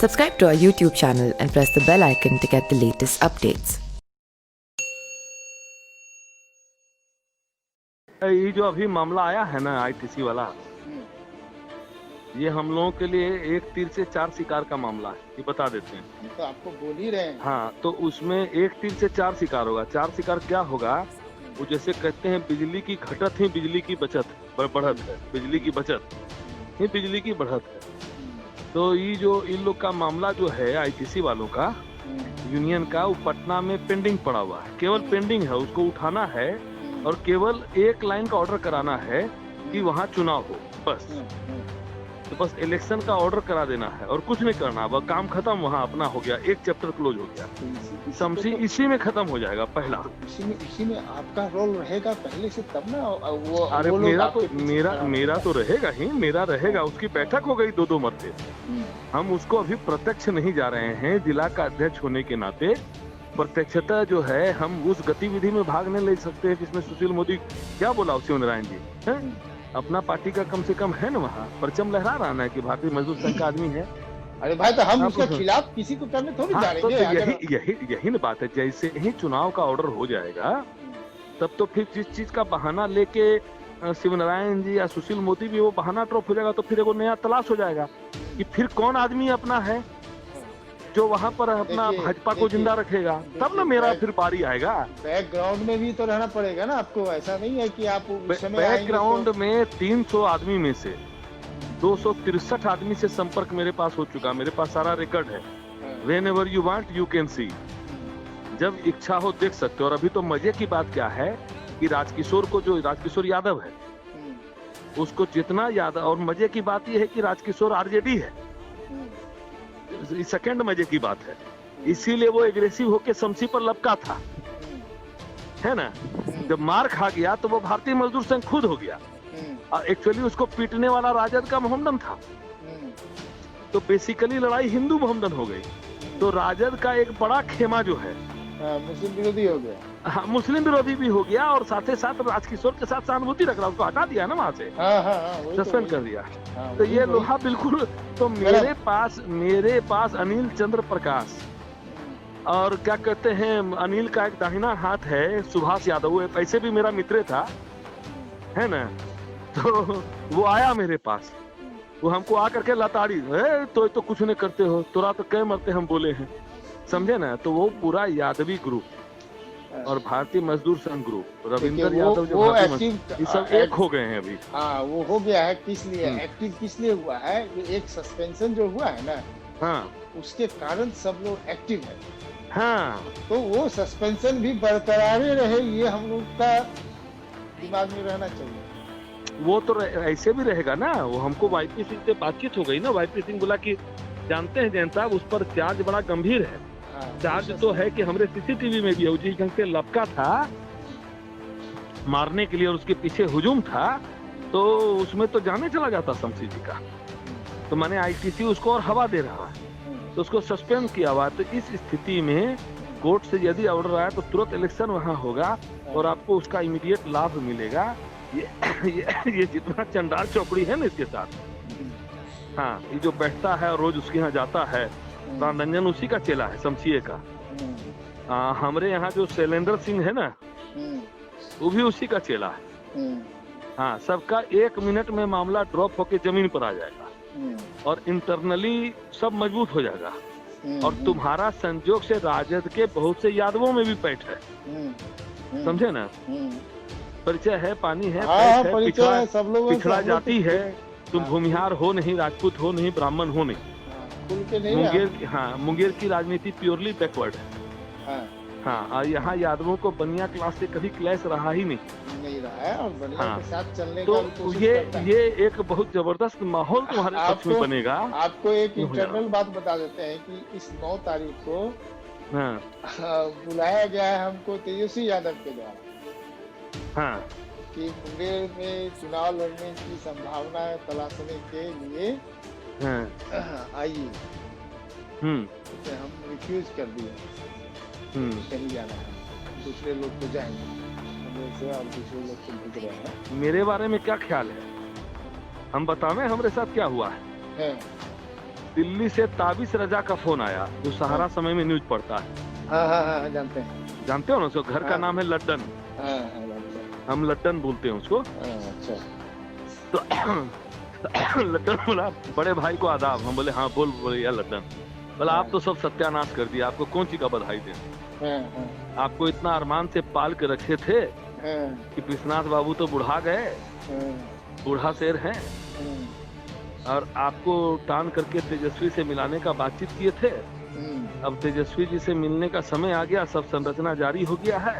Subscribe to our YouTube channel and press the bell icon to get the latest updates. ये जो अभी मामला आया है ना आईटीसी वाला, ये हम लोगों के लिए एक तीर से चार शिकार का मामला है, ये बता देते हैं। हम तो आपको बोल ही रहे हैं। हाँ, तो उसमें एक तीर से चार शिकार होगा। चार शिकार क्या होगा, वो जैसे कहते हैं बिजली की घटत ही बिजली की बचत बढ़त है, बिजली की बचत ही बिजली की बढ़त है। तो ये जो इन लोग का मामला जो है आईटीसी वालों का, यूनियन का, वो पटना में पेंडिंग पड़ा हुआ है। केवल पेंडिंग है, उसको उठाना है और केवल एक लाइन का ऑर्डर कराना है कि वहाँ चुनाव हो, बस। तो बस इलेक्शन का ऑर्डर करा देना है और कुछ नहीं करना, वह काम खत्म, वहाँ अपना हो गया, एक चैप्टर क्लोज हो गया। शमसी इसी में खत्म हो जाएगा पहला। इसी में आपका रोल रहेगा पहले से, तब ना वो। अरे मेरा तो रहेगा ही, मेरा रहेगा। उसकी बैठक हो गई दो मरते। हम उसको अभी प्रत्यक्ष नहीं जा रहे हैं, जिला का अध्यक्ष होने के नाते प्रत्यक्षता जो है हम उस गतिविधि में भाग नहीं ले सकते हैं जिसमें सुशील मोदी क्या बोला शिवनारायण जी है? अपना पार्टी का कम से कम है ना, वहाँ परचम लहरा रहा है कि भारतीय मजदूर संघ का आदमी है। अरे भाई, तो हम उसके खिलाफ किसी को करने थोड़ी जा रहे हैं। तो यही ना बात है। जैसे ही चुनाव का ऑर्डर हो जाएगा तब तो फिर जिस चीज का बहाना लेके शिवनारायण जी या सुशील मोदी भी वो बहाना ड्रॉप हो जाएगा, तो फिर एगो नया तलाश हो जाएगा कि फिर कौन आदमी अपना है जो वहाँ पर अपना भाजपा को जिंदा रखेगा, तब ना मेरा फिर बारी आएगा। बैकग्राउंड में भी तो रहना पड़ेगा ना आपको। ऐसा नहीं है कि आप बैकग्राउंड में 300 आदमी में से 263 आदमी से संपर्क मेरे पास हो चुका, मेरे पास सारा रिकॉर्ड है। Whenever you want, you can see। जब इच्छा हो देख सकते हो। और अभी तो मजे की बात क्या है कि राजकिशोर यादव है, उसको जितना यादव, और मजे की बात यह है कि राजकिशोर आरजेडी है। सेकंड मजे की बात है, इसीलिए वो एग्रेसिव होके शमसी पर लपका था, है ना। जब मार खा गया तो वो भारतीय मजदूर संघ खुद हो गया। एक्चुअली उसको पीटने वाला राजद का मोहम्मदन था, तो बेसिकली लड़ाई हिंदू मोहम्मदन हो गई। तो राजद का एक बड़ा खेमा जो है मुस्लिम विरोधी हो गया। हाँ, मुस्लिम विरोधी भी हो गया और साथ ही साथ राजकिशोर के साथ सहानुभूति रख रहा, उसको हटा दिया ना वहाँ से, सस्पेंड कर दिया। तो ये लोहा बिल्कुल। तो मेरे पास अनिल चंद्र प्रकाश और क्या कहते हैं, अनिल का एक दाहिना हाथ है सुभाष यादव, वो ऐसे भी मेरा मित्र था, है ना। तो वो आया मेरे पास, वो हमको आकर के लताड़ी, तो कुछ नहीं करते हो, तोरा तो कई मरते हम बोले हैं, समझे ना। तो वो पूरा यादवी ग्रुप और भारतीय मजदूर संघ ग्रुप, रविंद्र यादव जो ये सब एक हो गए हैं अभी। हाँ, वो हो गया है। किस लिए एक्टिव किस लिए हुआ है? ये एक सस्पेंशन जो हुआ है ना, हाँ, उसके कारण सब लोग एक्टिव है। हाँ, तो वो सस्पेंशन भी बरकरार रहे, ये हम लोग का दिमाग में रहना चाहिए। वो तो ऐसे भी रहेगा ना। वो हमको वाईपी सिंह से बातचीत हो गई ना, वाईपी सिंह बोला कि जानते हैं जैन साहब, उस पर चार्ज बड़ा गंभीर है। चार्ज तो है कि हमरे सीसीटीवी में भी है, जिस ढंग से लपका था मारने के लिए और उसके पीछे हुजूम था, तो उसमें तो जाने चला जाता शमसी जी का। तो मैंने आईटीसी उसको और हवा दे रहा है, तो उसको सस्पेंड किया हुआ। तो इस स्थिति में कोर्ट से यदि ऑर्डर आया तो तुरंत इलेक्शन वहाँ होगा और आपको उसका इमीडिएट लाभ मिलेगा। ये जितना चंडाल चौकड़ी है ना इसके साथ, हाँ, ये जो बैठता है और रोज उसके यहाँ जाता है, रंजन उसी का चेला है, शमसीए का। हमारे यहाँ जो शैलेंद्र सिंह है ना, वो भी उसी का चेला है। हाँ, सबका 1 मिनट में मामला ड्रॉप होके जमीन पर आ जाएगा और इंटरनली सब मजबूत हो जाएगा। और तुम्हारा संजोग से राजद के बहुत से यादवों में भी पैठ है, समझे ना। परिचय है, पानी है, पिछड़ा जाति है, तुम भूमिहार हो नहीं, राजपूत हो नहीं, ब्राह्मण हो नहीं। मुंगेर की राजनीति प्योरली बैकवर्ड है। हाँ, और यहाँ यादवों को बनिया क्लास से कभी क्लैश रहा ही नहीं रहा है। और बनिया के साथ चलने तो का ये एक बहुत जबरदस्त माहौल तुम्हारे पक्ष में बनेगा। आपको एक इंटरनल बात बता देते हैं कि इस 9 तारीख को बुलाया गया है हमको तेजस्वी यादव के द्वारा, हाँ, कि मुंगेर में चुनाव लड़ने की संभावना तलाशने के लिए आइए। तो हम रिफ्यूज कर दिए, कहीं जाना है, दूसरे लोग तो जाएंगे से और दूसरे लोग तो भेज रहे हैं। मेरे बारे में क्या ख्याल है, हम बतावें हमारे साथ क्या हुआ है। दिल्ली से ताबिश रजा का फोन आया, जो सहारा समय में न्यूज पढ़ता है। हाँ, जानते हैं। जानते हो ना उसको? घर का नाम है लड्डन। हम लड्डन बोलते हैं उसको। अच्छा। तो लड्डन बोला, बड़े भाई को आदाब। हम बोले हाँ बोल यार लड्डन। बोला आप तो सब सत्यानाश कर दिया, आपको कौन सी का बधाई दें। आपको इतना अरमान से पाल के रखे थे कि विश्वनाथ बाबू तो बुढ़ा गए, बूढ़ा शेर हैं, और आपको टान करके तेजस्वी से मिलाने का बातचीत किए थे। अब तेजस्वी जी से मिलने का समय आ गया, सब संरचना जारी हो गया है।